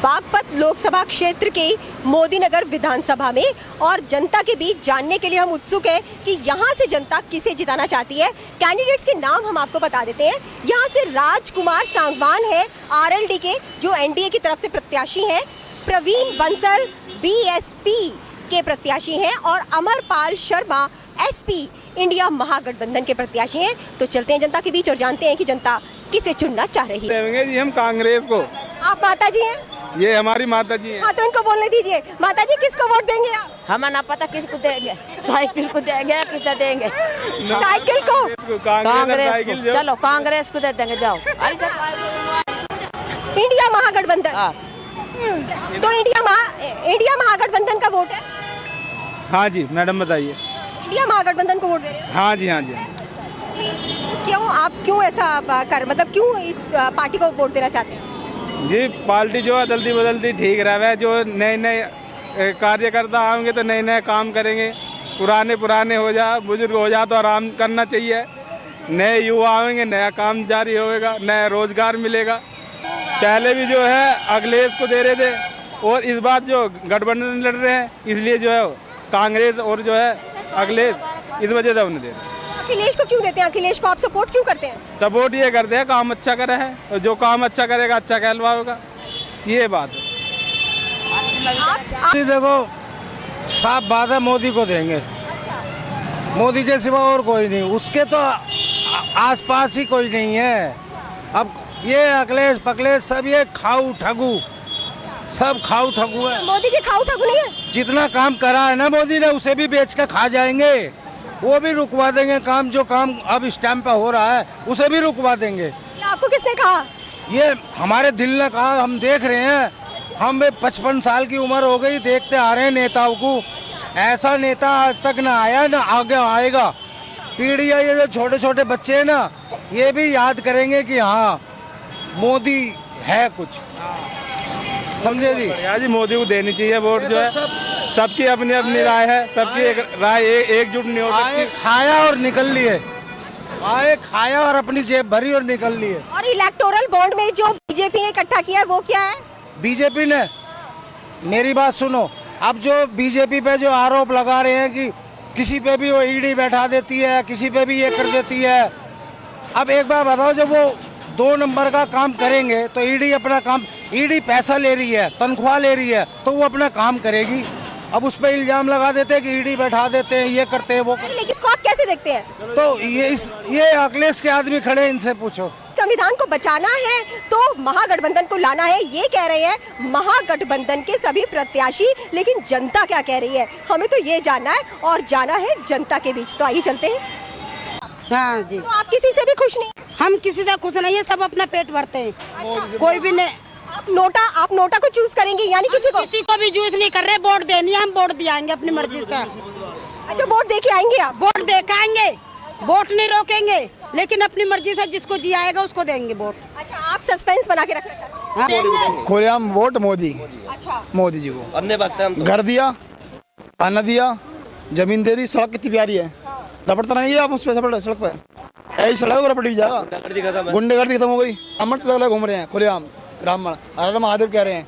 बागपत लोकसभा क्षेत्र के मोदी नगर विधानसभा में और जनता के बीच जानने के लिए हम उत्सुक हैं कि यहाँ से जनता किसे जिताना चाहती है। कैंडिडेट्स के नाम हम आपको बता देते हैं। यहाँ से राजकुमार सांगवान है आरएलडी के, जो एनडीए की तरफ से प्रत्याशी हैं। प्रवीण बंसल बीएसपी के प्रत्याशी हैं और अमरपाल शर्मा एसपी इंडिया महागठबंधन के प्रत्याशी हैं। तो चलते हैं जनता के बीच और जानते हैं कि जनता किसे चुनना चाह रही है। देंगे जी हम कांग्रेस को। आप माता जी हैं? ये हमारी माता जी हैं। हाँ, तो इनको बोलने दीजिए। माता जी, किसको वोट देंगे आप? हमें ना पता किसको देंगे, साइकिल को देंगे किसे देंगे। साइकिल को? कांग्रेस को। चलो कांग्रेस को दे देंगे, जाओ। इंडिया महागठबंधन। तो इंडिया महागठबंधन का वोट है? हाँ जी मैडम बताइए। इंडिया महागठबंधन को वोट दे रहे हैं? हाँ जी हाँ जी। तो क्यों आप ऐसा क्यों इस पार्टी को वोट देना चाहते हैं? जी पार्टी जो है जल्दी बदलती ठीक रहा है। जो नए नए कार्यकर्ता आएंगे तो नए नए काम करेंगे। पुराने हो जा, बुजुर्ग हो जा तो आराम करना चाहिए। नए युवा आएंगे, नया काम जारी होएगा, नया रोजगार मिलेगा। पहले भी जो है अखिलेश को दे रहे थे और इस बार जो गठबंधन लड़ रहे हैं इसलिए जो है कांग्रेस और जो है अखिलेश इस वजह से उन्हें दे रहे हैं। अखिलेश को क्यों देते हैं? अखिलेश को आप सपोर्ट क्यों करते हैं? सपोर्ट ये करते हैं काम अच्छा करे है और जो काम अच्छा करेगा अच्छा कहलवाएगा, ये बात है। आप देखो साफ बात है, मोदी को देंगे। मोदी के सिवा और कोई नहीं, उसके तो आसपास ही कोई नहीं है। अब ये अखिलेश पकलेश सब ये खाऊ ठगू, सब खाऊ ठगू है। मोदी के खाऊ ठगू नहीं है? जितना काम करा है ना मोदी ने उसे भी बेच के खा जाएंगे, वो भी रुकवा देंगे। काम जो काम अब इस टाइम पे हो रहा है उसे भी रुकवा देंगे। ये आपको किसने कहा? ये हमारे दिल ने कहा, हम देख रहे हैं। हम 55 साल की उम्र हो गई, देखते आ रहे हैं नेताओं को। ऐसा नेता आज तक ना आया ना आगे आएगा। पीढ़ियाँ ये जो छोटे छोटे बच्चे हैं ना, ये भी याद करेंगे कि हाँ मोदी है कुछ, समझे जी। बढ़िया जी, मोदी को देनी चाहिए वोट। जो है सबकी अपनी अपनी राय है, सबकी एक राय एकजुट नहीं हो सकती। खाया और निकल लिए, आए खाया और अपनी जेब भरी और निकल लिए। और इलेक्टोरल बॉन्ड में जो बीजेपी ने इकट्ठा किया है वो क्या है? बीजेपी ने, मेरी बात सुनो, अब जो बीजेपी पे जो आरोप लगा रहे हैं कि किसी पे भी वो ईडी बैठा देती है, किसी पे भी ये कर देती है। अब एक बार बताओ, जब वो 2 नंबर का काम करेंगे तो ईडी अपना काम, ईडी पैसा ले रही है, तनख्वाह ले रही है, तो वो अपना काम करेगी। अब उस पर इल्जाम लगा देते हैं कि ईडी बैठा देते हैं, ये करते हैं वो करते हैं। लेकिन इसको आप कैसे देखते हैं? तो ये अखिलेश के आदमी खड़े, इनसे पूछो। संविधान को बचाना है तो महागठबंधन को लाना है, ये कह रहे हैं महागठबंधन के सभी प्रत्याशी। लेकिन जनता क्या कह रही है, हमें तो ये जानना है और जाना है जनता के बीच। तो आइए चलते हैं। हाँ जी। तो आप किसी से भी खुश नहीं? हम किसी से खुश नहीं है, सब अपना पेट भरते हैं। अच्छा, कोई भी नहीं। आप नोटा को चूज करेंगे यानी किसी को भी चूज नहीं कर रहे। वोट देनी है, हम वोट दिलाएंगे अपनी मर्जी से। अच्छा, वोट दे के आएंगे आप? वोट दे के आएंगे, वोट नहीं रोकेंगे, लेकिन अपनी मर्जी से जिसको जी आएगा उसको देंगे वोट। अच्छा, आप सस्पेंस बना के रखना चाहते हैं? खुलेआम वोट मोदी। अच्छा, मोदी जी को अन्य वक्त है, हम तो घर दिया, खाना दिया, जमीन दे दी, सड़क कितनी प्यारी है। रपट तो नहीं है आप उस पे सड़क पे, ऐसी सड़क पर रपट भी जाएगा। गुंडेगर्दी खत्म हो गई, अमृत लग घूम रहे हैं खुलेआम ब्राह्मण। अरे महादेव कह रहे हैं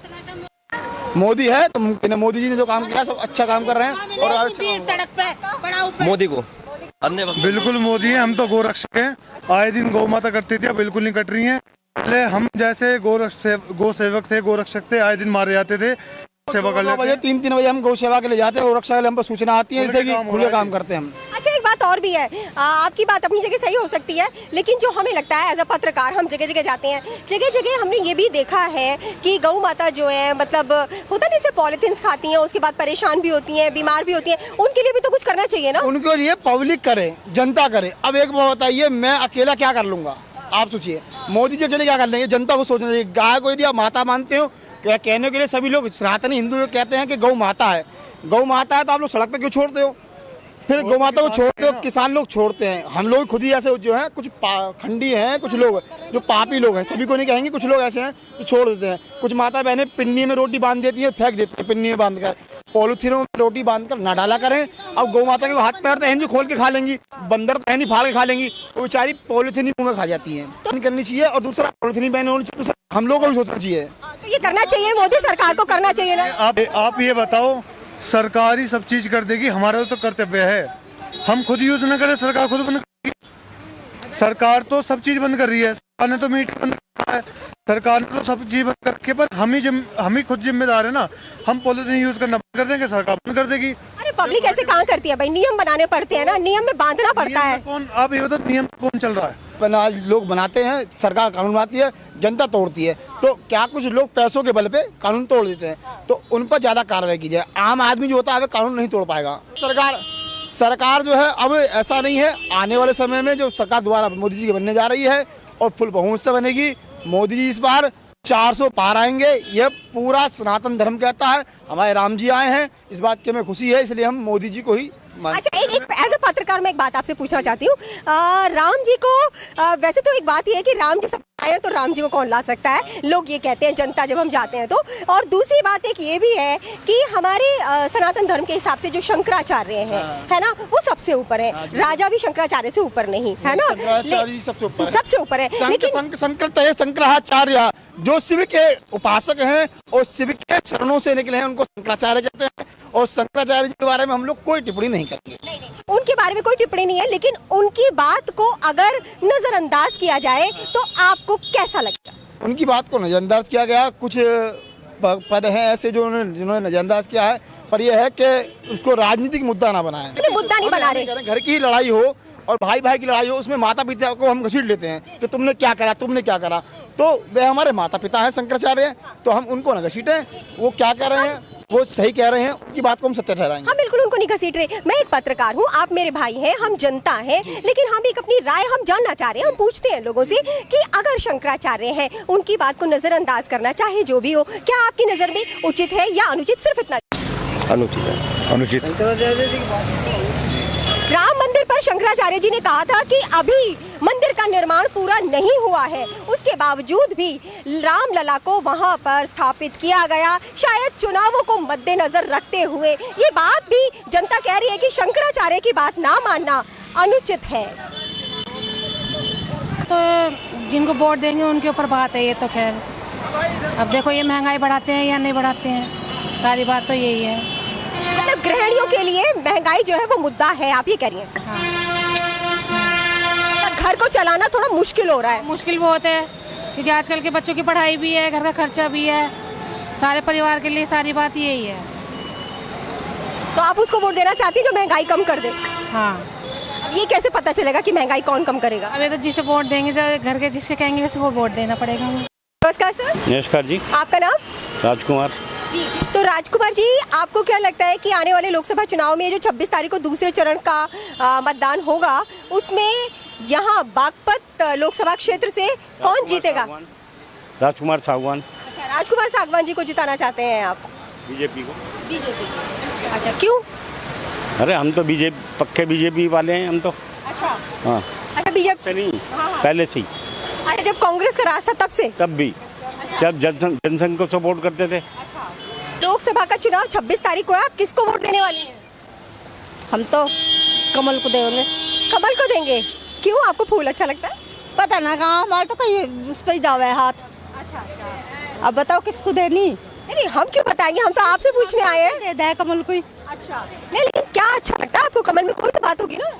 मोदी है तो मुमकिन है। मोदी जी ने जो काम किया सब अच्छा काम कर रहे हैं और सड़क पे मोदी को अन्य वक्त बिल्कुल मोदी है। हम तो गोरक्षक हैं, आए दिन गौ माता करती थी, अब बिल्कुल नहीं कट रही हैं। पहले हम जैसे गो सेवक थे, गोरक्षक थे, आए दिन मारे जाते थे। सेवा कर लेते 3 बजे हम गौ सेवा के लिए जाते हैं, गोरक्षा के लिए हम पर सूचना आती है, जैसे कि खुले काम करते हैं हम। अच्छा, एक बात और भी है, आपकी बात अपनी जगह सही हो सकती है, लेकिन जो हमें लगता है एज अ पत्रकार, हम जगह जगह जाते हैं, जगह जगह हमने ये भी देखा है कि गौ माता जो है, मतलब होता नहीं, जैसे पॉलिथीन खाती हैं, उसके बाद परेशान भी होती हैं, बीमार भी होती हैं, उनके लिए भी तो कुछ करना चाहिए ना? उनके लिए पब्लिक करे, जनता करे। अब एक बात बताइए, मैं अकेला क्या कर लूंगा? आप सोचिए, मोदी जी अकेले क्या कर लेंगे? जनता को सोचना चाहिए। गाय को यदि आप माता मानते हो, क्या कहने के लिए सभी लोग सनातनी हिंदू कहते हैं कि गौ माता है, गौ माता है, तो आप लोग सड़क पे क्यों छोड़ते हो? फिर गौ माता को छोड़ते हो, किसान लोग छोड़ते हैं, हम लोग खुद ही ऐसे जो है, कुछ खंडी हैं, कुछ लोग जो पापी लोग हैं, सभी को नहीं कहेंगे, कुछ लोग ऐसे हैं जो छोड़ देते हैं। कुछ माता बहनें पिन्नी में रोटी बांध देती है, फेंक देती है पिन्नी में बांध कर, पॉलिथीनों में रोटी बांधकर ना डाला करें। अब गौ माता के हाथ पैर तो हैं खोल के खा लेंगी, बंदर तो हैं फाड़ के खा लेंगी, वो बेचारी पॉलिथीन मुंह में खा जाती है। तो नहीं करनी चाहिए। और दूसरा पॉलिथीन बैन होनी चाहिए, हम लोगों को भी सोचना चाहिए। तो ये करना चाहिए, मोदी सरकार को करना चाहिए ना। आप ये बताओ, सरकार ही सब चीज कर देगी, हमारा तो कर्तव्य है हम खुद यूज न करें, सरकार खुद बंद करेगी। सरकार तो सब चीज बंद कर रही है, सरकार ने तो मीटर बंद कर है, सरकार ने तो सब चीज बंद करके, पर हम ही खुद जिम्मेदार है ना। हम पॉलिथीन यूज करना बंद कर देंगे, सरकार बंद कर देगी। अरे पब्लिक ऐसे कहाँ करती है भाई, नियम बनाने पड़ते हैं ना, नियम में बांधना पड़ता है। कौन, आप ये बताओ नियम कौन चल रहा है? लोग बनाते हैं, सरकार कानून बनाती है, जनता तोड़ती है। तो क्या कुछ लोग पैसों के बल पे कानून तोड़ देते हैं, तो उन पर ज्यादा कार्रवाई की जाए। आम आदमी जो होता है कानून नहीं तोड़ पाएगा। सरकार जो है, अब ऐसा नहीं है, आने वाले समय में जो सरकार दोबारा मोदी जी की बनने जा रही है और फुल बहुमत से बनेगी, मोदी जी इस बार 400 पार आएंगे, ये पूरा सनातन धर्म कहता है। हमारे राम जी आए हैं, इस बात की हमें खुशी है, इसलिए हम मोदी जी को ही अच्छा, एक एज ए पत्रकार मैं एक बात आपसे पूछना चाहती हूँ। राम जी को वैसे तो एक बात ये है कि राम जी सब आए तो राम जी को कौन ला सकता है, लोग ये कहते हैं जनता जब हम जाते हैं तो। और दूसरी बात एक ये भी है कि हमारे सनातन धर्म के हिसाब से जो शंकराचार्य हैं, है ना, वो सबसे ऊपर है। राजा भी शंकराचार्य से ऊपर नहीं है ना, सबसे ऊपर है। लेकिन शंकराचार्य जो शिव के उपासक हैं और शिव के चरणों से निकले हैं, उनको शंकराचार्य कहते हैं। और शंकराचार्य जी के बारे में हम लोग कोई टिप्पणी नहीं करेंगे। नहीं, उनके बारे में कोई टिप्पणी नहीं है, लेकिन उनकी बात को अगर नजरअंदाज किया जाए तो आपको कैसा लगता है? उनकी बात को नजरअंदाज किया गया, कुछ पद हैं ऐसे जो जिन्होंने नजरअंदाज किया है, पर यह है कि उसको राजनीतिक मुद्दा ना बनाए। मुद्दा नहीं बना रहे। घर की लड़ाई हो और भाई भाई की लड़ाई हो, उसमें माता पिता को हम घसीट लेते हैं कि तुमने क्या करा, तुमने क्या करा। तो वे हमारे माता पिता हैं शंकराचार्य, तो हम उनको न घसीटें। वो क्या कर रहे हैं, वो सही कह रहे हैं, उनकी बात को हम सत्य ठहराएंगे। हम बिल्कुल उनको नहीं घसीट रहे। मैं एक पत्रकार हूँ, आप मेरे भाई हैं, हम जनता हैं, लेकिन हम एक अपनी राय हम जानना चाह रहे हैं। हम पूछते हैं लोगों से कि अगर शंकराचार्य हैं, उनकी बात को नजरअंदाज करना चाहे जो भी हो, क्या आपकी नजर में उचित है या अनुचित? सिर्फ इतना। अनुचित है, अनुचित। राम मंदिर पर शंकराचार्य जी ने कहा था कि अभी मंदिर का निर्माण पूरा नहीं हुआ है, उसके बावजूद भी रामलला को वहां पर स्थापित किया गया, शायद चुनावों को मद्देनजर रखते हुए। ये बात भी जनता कह रही है कि शंकराचार्य की बात ना मानना अनुचित है। तो जिनको वोट देंगे उनके ऊपर बात है ये तो। खैर अब देखो ये महंगाई बढ़ाते हैं या नहीं बढ़ाते हैं, सारी बात तो यही है। मतलब गृहिणियों के लिए महंगाई जो है वो मुद्दा है, आप ये कह रही हैं। घर को चलाना थोड़ा मुश्किल हो रहा है। मुश्किल बहुत है, क्योंकि आजकल के बच्चों की पढ़ाई भी है, घर का खर्चा भी है, सारे परिवार के लिए सारी बात यही है। तो आप उसको वोट देना चाहती हैं जो महंगाई कम कर दे? हाँ। अब ये कैसे पता चलेगा कि महंगाई कौन कम करेगा? अभी तो जिसे वोट देंगे, तो घर के जिसके कहेंगे उसको वोट देना पड़ेगा। नमस्कार सर। नमस्कार जी। आपका नाम? राजकुमार जी। तो राजकुमार जी, आपको क्या लगता है कि आने वाले लोकसभा चुनाव में जो 26 तारीख को दूसरे चरण का मतदान होगा, उसमें यहाँ बागपत लोकसभा क्षेत्र से कौन जीतेगा? राजकुमार सागवान। अच्छा, राजकुमार सागवान जी को जिताना चाहते हैं आप? बीजेपी को। बीजेपी। अच्छा, क्यों? अरे हम तो पक्के बीजेपी वाले हैं हम तो। अच्छा। हाँ। अच्छा, बीजेपी से नहीं, हाँ। पहले से ही। अरे जब कांग्रेस का राज था तब से? तब भी। अच्छा। जब जनसंघ को सपोर्ट करते थे। अच्छा। लोकसभा का चुनाव 26 तारीख को है, आप किसको वोट देने वाली हैं? हम तो कमल को देंगे। कमल को देंगे? क्यों, आपको फूल अच्छा लगता है? पता ना कहाँ, हमारे तो कहीं उस पर ही जावे हाथ। अच्छा अच्छा। अब बताओ किसको देनी? नहीं, हम क्यों बताएंगे, हम तो आपसे पूछने आए हैं। दे दे कमल को ही। अच्छा, नहीं लेकिन क्या अच्छा लगता है आपको? कमल में कोई तो बात होगी ना?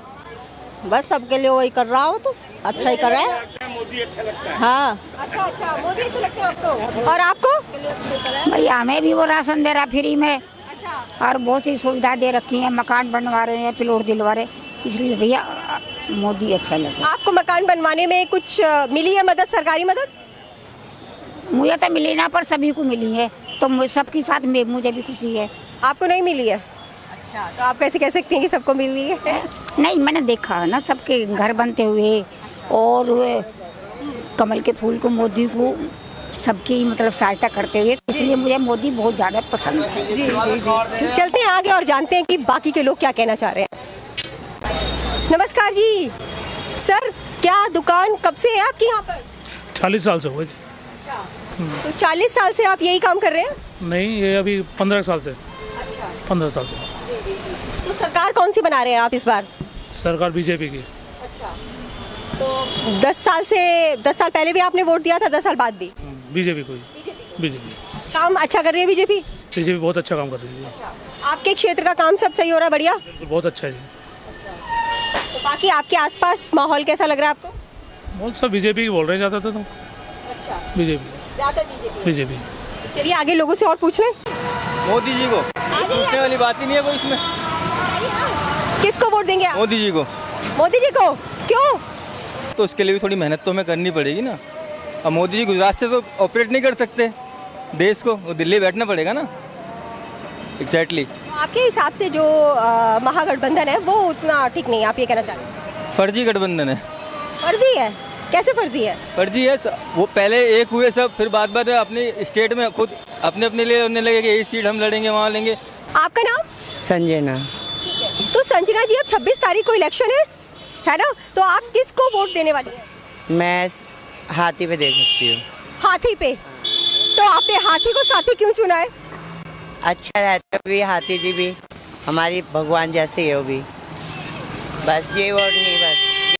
बस सबके लिए वही कर रहा हो तो अच्छा ही कर रहा है। मोदी अच्छा लगता है। हाँ। अच्छा अच्छा, मोदी अच्छे लगते हैं आपको? और आपको? भैया हमें भी वो राशन दे रहा फ्री में, अच्छा। और बहुत सी सुविधा दे रखी है, मकान बनवा रहे हैं, प्लॉट दिलवा रहे, इसलिए भैया मोदी अच्छा लगा। आपको मकान बनवाने में कुछ मिली है मदद, सरकारी मदद? मुझे तो मिली ना, पर सभी को मिली है, तो सबके साथ में मुझे भी खुशी है। आपको नहीं मिली है? अच्छा, तो आप कैसे कह सकती हैं कि सबको मिली है? नहीं, मैंने देखा है ना सबके घर बनते हुए, और कमल के फूल को, मोदी को, सबकी मतलब सहायता करते हुए, इसलिए मुझे मोदी बहुत ज़्यादा पसंद है। जी जी जी। चलते हैं आगे और जानते हैं कि बाकी के लोग क्या कहना चाह रहे हैं। नमस्कार जी। सर, क्या दुकान कब से है आपकी यहाँ पर? 40 साल से हुए। अच्छा, तो 40 साल से आप यही काम कर रहे हैं? नहीं, ये अभी 15 साल से। अच्छा, 15 साल से। तो सरकार कौन सी बना रहे हैं आप इस बार? सरकार बीजेपी की। अच्छा, तो 10 साल पहले भी आपने वोट दिया था, 10 साल बाद भी? बीजेपी को। बीजेपी काम अच्छा कर रही है बीजेपी? बीजेपी बहुत अच्छा काम कर रही है। आपके क्षेत्र का काम सब सही हो रहा है? बढ़िया। बिल्कुल बहुत अच्छा है जी। तो बाकी आपके आसपास माहौल कैसा लग रहा है आपको? बहुत सब बीजेपी की बोल रहे हैं ज़्यादातर तो। अच्छा, बीजेपी ज्यादा बीजेपी। बीजेपी चलिए आगे लोगों से और पूछ लें। मोदी जी को पूछने वाली बात ही नहीं है कोई इसमें। किसको वोट देंगे आप? मोदी जी को। मोदी जी को? क्यों? तो उसके लिए भी थोड़ी मेहनत तो हमें करनी पड़ेगी ना। अब मोदी जी गुजरात से तो ऑपरेट नहीं कर सकते देश को, वो दिल्ली बैठना पड़ेगा ना। एग्जैक्टली। तो आपके हिसाब से जो महागठबंधन है वो उतना ठीक नहीं है, आप ये कहना चाह रहे हैं? फर्जी गठबंधन है। फर्जी है? कैसे फर्जी है? फर्जी है, वो पहले एक हुए सब, फिर बाद में अपनी स्टेट में खुद अपने लिए होने लगे कि यही सीट हम लड़ेंगे, वहाँ लेंगे। आपका नाम? संजना। ठीक है। तो संजना जी, अब 26 तारीख को इलेक्शन है ना? तो आप किसको वोट देने वाली हैं? मैं हाथी पे दे सकती हूँ। हाथी पे? तो आपने हाथी को साथी क्यों चुना है? अच्छा रहता भी हाथी जी भी, हमारी भगवान जैसे ही है वो भी, बस ये वोट नहीं बस।